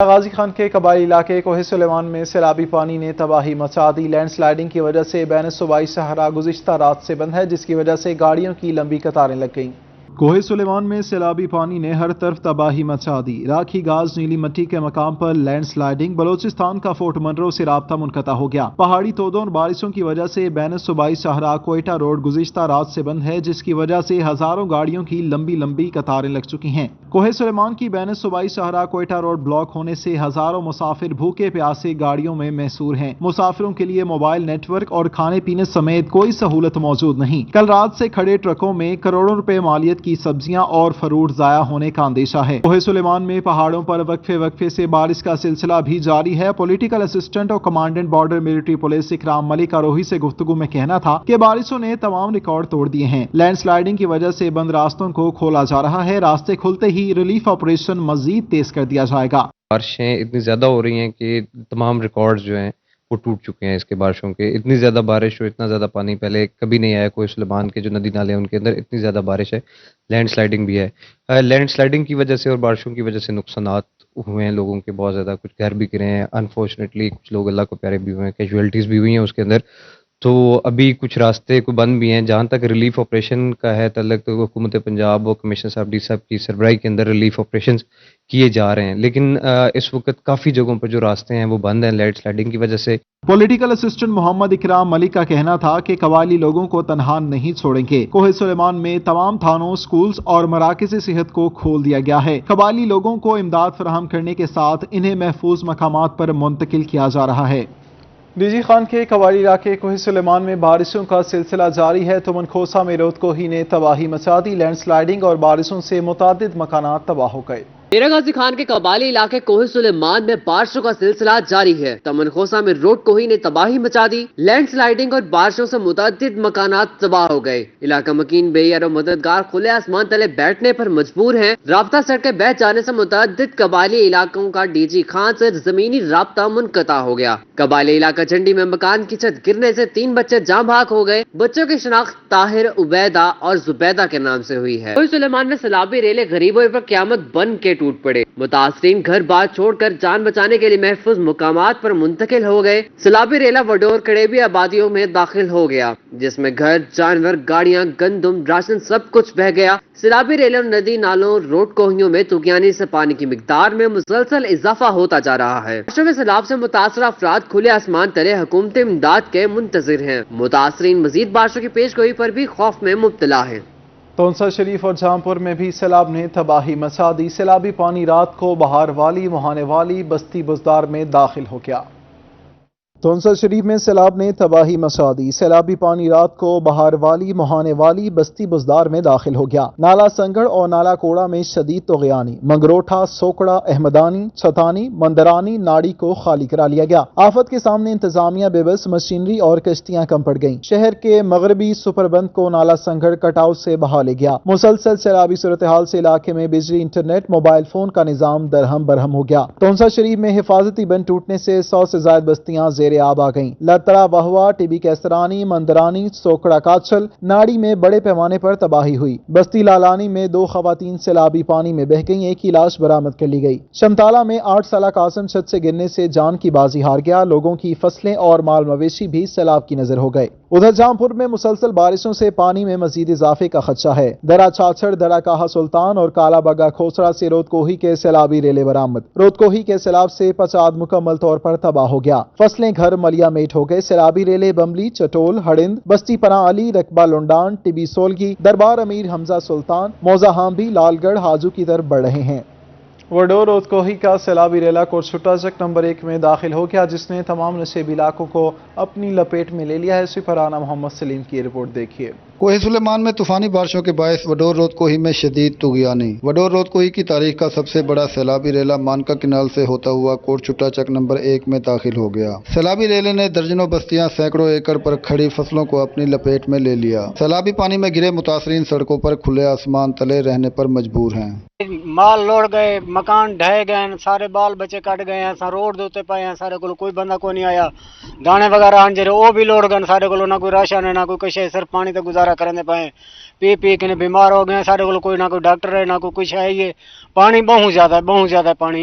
غازی خان کے قبائلی علاقے کوہ سلیمان میں سیلابی پانی نے تباہی مچا دی۔ لینڈ سلائیڈنگ کی وجہ سے بین صوبائی شاہراہ گزشتہ رات سے بند ہے، جس کی وجہ سے گاڑیوں کی لمبی قطاریں لگ گئیں۔ کوہ سلیمان میں سیلابی پانی نے ہر طرف تباہی مچا دی۔ راکھی گاز نیلی مٹی کے مقام پر لینڈ سلائیڈنگ، بلوچستان کا فورٹ منرو سے رابطہ منقطع ہو گیا۔ پہاڑی تودوں اور بارشوں کی وجہ سے بین صوبائی شاہراہ کوئٹہ روڈ گزشتہ رات سے بند ہے، جس کی وجہ سے ہزاروں گاڑیوں کی لمبی قطاریں لگ چکی ہیں۔ کوہ سلیمان کی بین صوبائی شاہراہ کوئٹہ روڈ بلاک ہونے سے ہزاروں مسافر بھوکے پیاسے گاڑیوں میں محصور ہیں۔ مسافروں کے لیے موبائل نیٹ ورک اور کھانے پینے سمیت کوئی سہولت موجود نہیں۔ کل رات سے کھڑے ٹرکوں میں کروڑوں روپے مالیت کی سبزیاں اور فروٹ ضائع ہونے کا اندیشہ ہے۔ کوہ سلیمان میں پہاڑوں پر وقفے سے بارش کا سلسلہ بھی جاری ہے۔ پولیٹیکل اسسٹنٹ اور کمانڈنٹ بارڈر ملٹری پولیس اکرام ملک کا روہی سے گفتگو میں کہنا تھا کہ بارشوں نے تمام ریکارڈ توڑ دیے ہیں۔ لینڈ سلائیڈنگ کی وجہ سے بند راستوں کو کھولا جا رہا ہے۔ راستے کھلتے ہی ریلیف آپریشن مزید تیز کر دیا جائے گا۔ بارشیں اتنی زیادہ ہو رہی ہیں کہ تمام ریکارڈز جو ہیں وہ ٹوٹ چکے ہیں اس کے بارشوں کے۔ اتنی زیادہ بارش اور اتنا زیادہ پانی پہلے کبھی نہیں آیا۔ کوہ سلیمان کے جو ندی نالے ہیں ان کے اندر اتنی زیادہ بارش ہے، لینڈ سلائیڈنگ بھی ہے۔ لینڈ سلائیڈنگ کی وجہ سے اور بارشوں کی وجہ سے نقصانات ہوئے ہیں لوگوں کے بہت زیادہ، کچھ گھر بھی گرے ہیں، انفارچونیٹلی کچھ لوگ اللہ کو پیارے بھی ہوئے ہیں، کیجویلٹیز بھی ہوئی ہیں اس کے اندر۔ تو ابھی کچھ راستے کو بند بھی ہیں۔ جہاں تک ریلیف آپریشن کا ہے تعلق، تو حکومت پنجاب اور کمشنر صاحب ڈی صاحب کی سربراہی کے اندر ریلیف آپریشنز کیے جا رہے ہیں، لیکن اس وقت کافی جگہوں پر جو راستے ہیں وہ بند ہیں لینڈ سلائیڈنگ کی وجہ سے۔ پولیٹیکل اسسٹنٹ محمد اکرام ملک کا کہنا تھا کہ قبائلی لوگوں کو تنہا نہیں چھوڑیں گے۔ کوہ سلیمان میں تمام تھانوں، سکولز اور مراکز صحت کو کھول دیا گیا ہے۔ قبائلی لوگوں کو امداد فراہم کرنے کے ساتھ انہیں محفوظ مقامات پر منتقل کیا جا رہا ہے۔ ڈی جی خان کے قبائلی علاقے کوہ سلیمان میں بارشوں کا سلسلہ جاری ہے۔ تمن کھوسہ میں رود کوہی نے تباہی مچا دی۔ لینڈ سلائیڈنگ اور بارشوں سے متعدد مکانات تباہ ہو گئے۔ ڈیرہ غازی خان کے قبائلی علاقے کوہ سلیمان میں بارشوں کا سلسلہ جاری ہے۔ تمن کھوسہ میں روڈ کوہی نے تباہی مچا دی۔ لینڈ سلائیڈنگ اور بارشوں سے متعدد مکانات تباہ ہو گئے۔ علاقہ مکین بے اور مددگار کھلے آسمان تلے بیٹھنے پر مجبور ہیں۔ رابطہ سڑکیں بہہ جانے سے متعدد قبائلی علاقوں کا ڈی جی خان سے زمینی رابطہ منقطع ہو گیا۔ قبائلی علاقہ چنڈی میں مکان کی چھت گرنے سے 3 بچے جاں بحق ہو گئے۔ بچوں کی شناخت طاہر، عبیدہ اور زبیدہ کے نام سے ہوئی ہے۔ کوہ سلیمان میں سیلابی ریلیں غریبوں پر قیامت بن کے ٹوٹ پڑے۔ متاثرین گھر بار چھوڑ کر جان بچانے کے لیے محفوظ مقامات پر منتقل ہو گئے۔ سیلابی ریلا وڈور قریبی آبادیوں میں داخل ہو گیا، جس میں گھر، جانور، گاڑیاں، گندم، راشن سب کچھ بہہ گیا۔ سیلابی ریلوں، ندی نالوں، روڈ کوہیوں میں طغیانی سے پانی کی مقدار میں مسلسل اضافہ ہوتا جا رہا ہے۔ بارشوں میں سیلاب سے متاثرہ افراد کھلے آسمان تلے حکومتی امداد کے منتظر ہیں۔ متاثرین مزید بارشوں کی پیش گوئی پر بھی خوف میں مبتلا ہیں۔ تونسا شریف اور جہاں پور میں بھی سیلاب نے تباہی مچا دی۔ سیلابی پانی رات کو بہار والی، مہانے والی، بستی بزدار میں داخل ہو گیا۔ تونسا شریف میں سیلاب نے تباہی مچا دی۔ سیلابی پانی رات کو بہار والی، مہانے والی، بستی بزدار میں داخل ہو گیا۔ نالا سنگڑ اور نالا کوڑا میں شدید طغیانی، منگروٹھا، سوکڑا، احمدانی، چھتانی، مندرانی ناڑی کو خالی کرا لیا گیا۔ آفت کے سامنے انتظامیہ بے بس، مشینری اور کشتیاں کم پڑ گئیں۔ شہر کے مغربی سپر بند کو نالا سنگڑ کٹ آؤٹ سے بہا لے گیا۔ مسلسل سیلابی صورتحال سے علاقے میں بجلی، انٹرنیٹ، موبائل فون کا نظام درہم برہم ہو گیا۔ تونسا شریف میں حفاظتی بند ٹوٹنے سے 100 سے زائد بستیاں زیر آب آ گئیں۔ لتڑا، وہوا، ٹی بی کیسرانی، مندرانی، سوکڑا کاچل ناڑی میں بڑے پیمانے پر تباہی ہوئی۔ بستی لالانی میں 2 خواتین سیلابی پانی میں بہہ گئیں، ایک کی لاش برآمد کر لی گئی۔ شمتالہ میں 8 سالہ قاسم چھت سے گرنے سے جان کی بازی ہار گیا۔ لوگوں کی فصلیں اور مال مویشی بھی سیلاب کی نظر ہو گئے۔ ادھر جہاں پور میں مسلسل بارشوں سے پانی میں مزید اضافے کا خدشہ ہے۔ درہ چھاچھڑ، درہ کاہا سلطان اور کالا بگا کھوسڑا سے رود کوہی کے سیلابی ریلے برآمد۔ رود کوہی کے سیلاب سے پچاد مکمل طور پر تباہ ہو گیا۔ فصلیں، گھر ملیا میٹ ہو گئے۔ سیلابی ریلے بمبلی، چٹول، ہڑند، بستی پناہ علی، رقبہ لنڈان، ٹبی سولگی، دربار امیر حمزہ سلطان، موزہ ہام بھی لال گڑھ ہاجو کی طرف بڑھ رہے ہیں۔ وڈور رود کوہی کا سیلابی ریلا کوٹشٹا چک نمبر 1 میں داخل ہو گیا، جس نے تمام نشیبی علاقوں کو اپنی لپیٹ میں لے لیا ہے۔ سپرانہ محمد سلیم کی رپورٹ دیکھیے۔ کوہ سلیمان میں طوفانی بارشوں کے باعث وڈور رود کوہی میں شدید طغیانی۔ وڈور رود کوہی کی تاریخ کا سب سے بڑا سیلابی ریلا مانکا کینال سے ہوتا ہوا کوٹ چٹا چک نمبر 1 میں داخل ہو گیا۔ سیلابی ریلے نے درجنوں بستیاں، سینکڑوں ایکڑ پر کھڑی فصلوں کو اپنی لپیٹ میں لے لیا۔ سیلابی پانی میں گرے متاثرین سڑکوں پر کھلے آسمان تلے رہنے پر مجبور ہیں۔ مال لوڑ گئے، مکان ڈھہ گئے، سارے بال بچے کٹ گئے ہیں، روڈ دوتے پائے ہیں، سارے کو کوئی بندہ کو نہیں آیا۔ دانے وغیرہ آن جرے وہ بھی لوڑ گئے، سارے کو نہ کوئی راشن ہے نہ کوئی کچھ ہے، صرف پانی تے گزارا کرنے پائے۔ پی کے بیمار ہو گئے، سارے کو کوئی نہ کوئی ڈاکٹر ہے نہ کوئی کچھ ہے۔ یہ پانی بہت زیادہ ہے پانی۔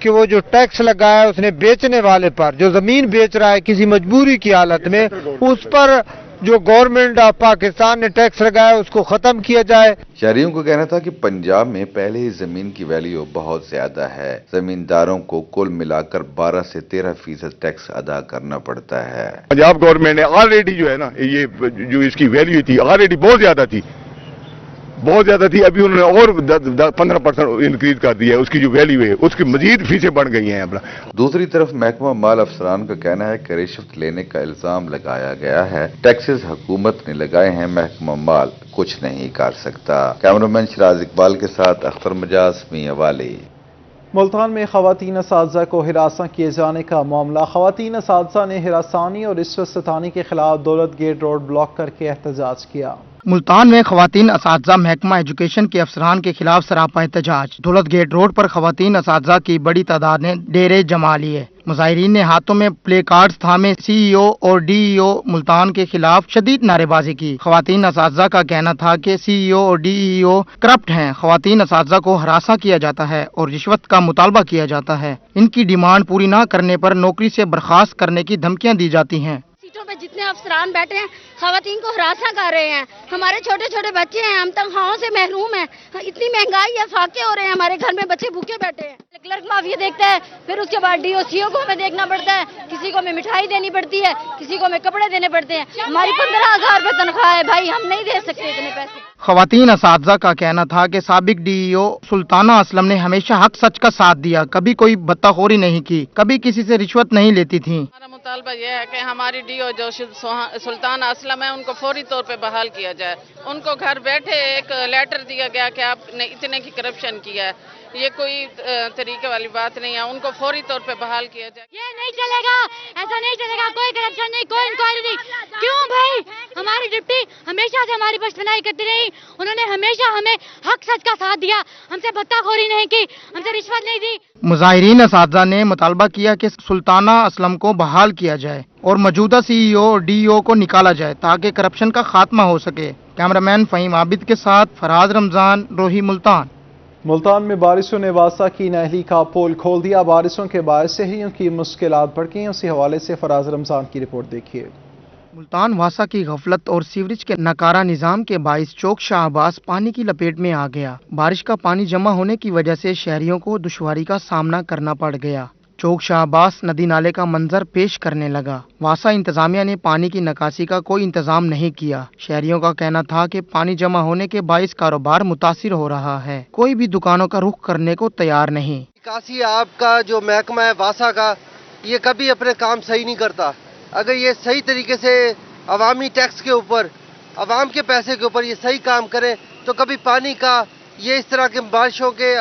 کہ وہ جو ٹیکس لگا ہے اس نے بیچنے والے پر، جو زمین بیچ رہا ہے کسی مجبوری کی حالت میں، اس پر جو گورنمنٹ آف پاکستان نے ٹیکس لگایا اس کو ختم کیا جائے۔ شہریوں کا کہنا تھا کہ پنجاب میں پہلے ہی زمین کی ویلیو بہت زیادہ ہے، زمینداروں کو کل ملا کر 12 سے 13% ٹیکس ادا کرنا پڑتا ہے۔ پنجاب گورنمنٹ نے آلریڈی جو ہے نا یہ جو اس کی ویلیو تھی آلریڈی بہت زیادہ تھی، ابھی انہوں نے اور 15% انکریز کر دیا ہے، اس کی جو ویلیو ہے اس کی مزید فیسیں بڑھ گئی ہیں۔ دوسری طرف محکمہ مال افسران کا کہنا ہے کہ رشوت لینے کا الزام لگایا گیا ہے، ٹیکسز حکومت نے لگائے ہیں، محکمہ مال کچھ نہیں کر سکتا۔ کیمرامین شراز اقبال کے ساتھ اختر مجاز، میاں والی۔ ملتان میں خواتین اساتذہ کو ہراساں کیے جانے کا معاملہ۔ خواتین اساتذہ نے ہراسانی اور رشوت ستانی کے خلاف دولت گیٹ روڈ بلاک کر کے احتجاج کیا۔ ملتان میں خواتین اساتذہ محکمہ ایجوکیشن کے افسران کے خلاف سراپا احتجاج۔ دولت گیٹ روڈ پر خواتین اساتذہ کی بڑی تعداد نے ڈیرے جما لیے۔ مظاہرین نے ہاتھوں میں پلے کارڈز تھامے سی ای او اور ڈی ای او ملتان کے خلاف شدید نعرے بازی کی۔ خواتین اساتذہ کا کہنا تھا کہ سی ای او اور ڈی ای او کرپٹ ہیں، خواتین اساتذہ کو ہراساں کیا جاتا ہے اور رشوت کا مطالبہ کیا جاتا ہے، ان کی ڈیمانڈ پوری نہ کرنے پر نوکری سے برخاست کرنے کی دھمکیاں دی جاتی ہیں۔ سیٹوں پہ جتنے افسران بیٹھے ہیں خواتین کو ہراساں کر رہے ہیں، ہمارے چھوٹے چھوٹے بچے ہیں، ہم تنخواہوں سے محروم ہیں، اتنی مہنگائی ہے، فاقے ہو رہے ہیں، ہمارے گھر میں بچے بھوکے بیٹھے ہیں۔ کلرک مافیا دیکھتا ہے، پھر اس کے بعد ڈی او سی او کو ہمیں دیکھنا پڑتا ہے، کسی کو ہمیں مٹھائی دینی پڑتی ہے، کسی کو ہمیں کپڑے دینے پڑتے ہیں۔ ہماری 15,000 روپے تنخواہ ہے بھائی، ہم نہیں دے سکتے اتنے پیسے۔ خواتین اساتذہ کا کہنا تھا کہ سابق ڈی ای او سلطانہ اسلم نے ہمیشہ حق سچ کا ساتھ دیا، کبھی کوئی بتاخوری نہیں کی، کبھی کسی سے رشوت نہیں لیتی تھیں۔ ہمارا مطالبہ یہ ہے کہ ہماری ڈی او جو سلطانہ اسلم ہے ان کو فوری طور پہ بحال کیا جائے۔ ان کو گھر بیٹھے ایک لیٹر دیا گیا کہ آپ نے اتنے کی کرپشن کیا ہے، یہ کوئی طریقے والی بات نہیں ہے، ان کو فوری طور پہ بحال کیا جائے۔ یہ نہیں چلے گا، ایسا نہیں چلے گا، کوئی کرپشن نہیں، کوئی انکوائری نہیں۔ کیوں بھائی؟ ہماری ڈپٹی ہمیشہ سے ہماری پشتنائی کرتی رہی، انہوں نے ہمیشہ ہمیں حق سچ کا ساتھ دیا، ہم سے بتاخوری نہیں کی، ہم سے رشوت نہیں دی۔ مظاہرین اساتذہ نے مطالبہ کیا کہ سلطانہ اسلم کو بحال کیا جائے اور موجودہ سی ای او اور ڈی ای او کو نکالا جائے تاکہ کرپشن کا خاتمہ ہو سکے۔ کیمرامین فہیم عابد کے ساتھ فراز رمضان، روہی، ملتان۔ ملتان میں بارشوں نے واسا کی نہلی کا پول کھول دیا، بارشوں کے باعث شہریوں کی مشکلات بڑھ گئیں۔ اسی حوالے سے فراز رمضان کی رپورٹ دیکھیے۔ ملتان واسا کی غفلت اور سیوریج کے ناکارہ نظام کے باعث چوک شاہ عباس پانی کی لپیٹ میں آ گیا۔ بارش کا پانی جمع ہونے کی وجہ سے شہریوں کو دشواری کا سامنا کرنا پڑ گیا۔ چوک شاہ عباس ندی نالے کا منظر پیش کرنے لگا۔ واسا انتظامیہ نے پانی کی نکاسی کا کوئی انتظام نہیں کیا۔ شہریوں کا کہنا تھا کہ پانی جمع ہونے کے باعث کاروبار متاثر ہو رہا ہے، کوئی بھی دکانوں کا رخ کرنے کو تیار نہیں۔ نکاسی آپ کا جو محکمہ ہے واسا کا، یہ کبھی اپنے کام صحیح نہیں کرتا۔ اگر یہ صحیح طریقے سے عوامی ٹیکس کے اوپر، عوام کے پیسے کے اوپر یہ صحیح کام کریں تو کبھی پانی کا یہ اس طرح کے بارشوں کے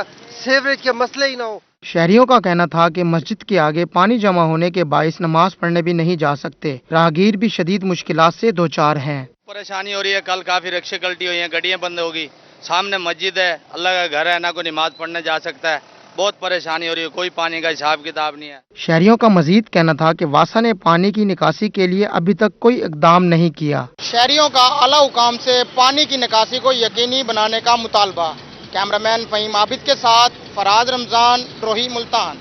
سیوریج کے مسئلے ہی نہ ہو۔ شہریوں کا کہنا تھا کہ مسجد کے آگے پانی جمع ہونے کے باعث نماز پڑھنے بھی نہیں جا سکتے، راہگیر بھی شدید مشکلات سے دوچار ہیں۔ پریشانی ہو رہی ہے، کل کافی رکشے کلٹی ہوئی ہیں، گاڑیاں بند ہوگی، سامنے مسجد ہے، اللہ کا گھر ہے، نہ کوئی نماز پڑھنے جا سکتا ہے، بہت پریشانی ہو رہی ہے، کوئی پانی کا حساب کتاب نہیں ہے۔ شہریوں کا مزید کہنا تھا کہ واسا نے پانی کی نکاسی کے لیے ابھی تک کوئی اقدام نہیں کیا۔ شہریوں کا اعلیٰ حکام سے پانی کی نکاسی کو یقینی بنانے کا مطالبہ۔ کیمرامین فہیم عابد کے ساتھ فراز رمضان، روہی، ملتان۔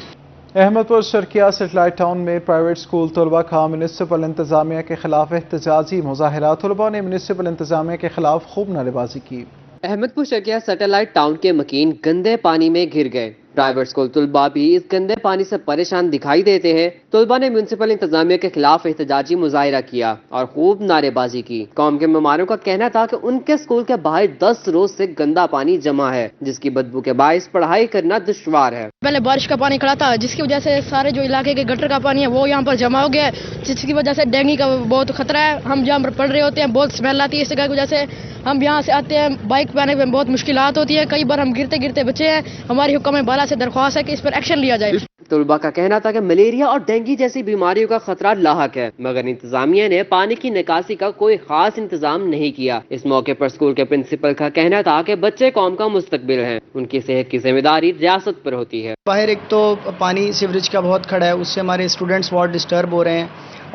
احمد پور شرقیہ سیٹلائٹ ٹاؤن میں پرائیویٹ سکول طلبہ کا میونسپل انتظامیہ کے خلاف احتجاجی مظاہرہ، طلبہ نے میونسپل انتظامیہ کے خلاف خوب نعرے بازی کی۔ احمد پور شرقیہ سیٹلائٹ ٹاؤن کے مکین گندے پانی میں گر گئے، پرائیویٹ سکول طلبہ بھی اس گندے پانی سے پریشان دکھائی دیتے ہیں۔ طلبہ نے میونسپل انتظامیہ کے خلاف احتجاجی مظاہرہ کیا اور خوب نعرے بازی کی۔ قوم کے ممبروں کا کہنا تھا کہ ان کے سکول کے باہر 10 روز سے گندا پانی جمع ہے، جس کی بدبو کے باعث پڑھائی کرنا دشوار ہے۔ پہلے بارش کا پانی کھڑا تھا، جس کی وجہ سے سارے جو علاقے کے گٹر کا پانی ہے وہ یہاں پر جمع ہو گیا ہے، جس کی وجہ سے ڈینگی کا بہت خطرہ ہے۔ ہم جہاں پر پڑھ رہے ہوتے ہیں بہت اسمیل آتی ہے، اس کی وجہ سے ہم یہاں سے آتے ہیں، بائک پہ آنے میں بہت مشکلات ہوتی ہے، کئی بار ہم گرتے گرتے بچے ہیں۔ ہماری حکام بالا سے درخواست ہے کہ اس پر ایکشن لیا جائے۔ طلبہ کا کہنا تھا کہ ملیریا اور ڈینگی جیسی بیماریوں کا خطرہ لاحق ہے، مگر انتظامیہ نے پانی کی نکاسی کا کوئی خاص انتظام نہیں کیا۔ اس موقع پر اسکول کے پرنسپل کا کہنا تھا کہ بچے قوم کا مستقبل ہیں، ان کی صحت کی ذمہ داری ریاست پر ہوتی ہے۔ باہر ایک تو پانی سیوریج کا بہت کھڑا ہے، اس سے ہمارے اسٹوڈنٹس بہت ڈسٹرب ہو رہے ہیں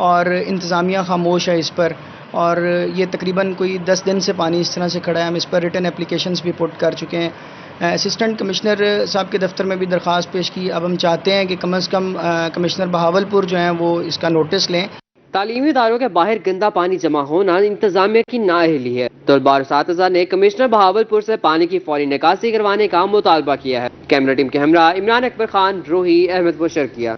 اور انتظامیہ خاموش ہے اس پر۔ اور یہ تقریباً کوئی 10 دن سے پانی اس طرح سے کھڑا ہے. ہم اس پر ریٹن اپلیکیشنز بھی پٹ کر چکے ہیں. اسسٹنٹ کمشنر صاحب کے دفتر میں بھی درخواست پیش کی. اب ہم چاہتے ہیں کہ کم از کم کمشنر بہاولپور جو ہیں وہ اس کا نوٹس لیں. تعلیمی اداروں کے باہر گندا پانی جمع ہونا انتظامیہ کی نااہلی ہے. طلباء اور اساتذہ نے کمشنر بہاولپور سے پانی کی فوری نکاسی کروانے کا مطالبہ کیا ہے. کیمرہ ٹیم کے ہمراہ عمران اکبر خان، روحی، احمد بشر کیا.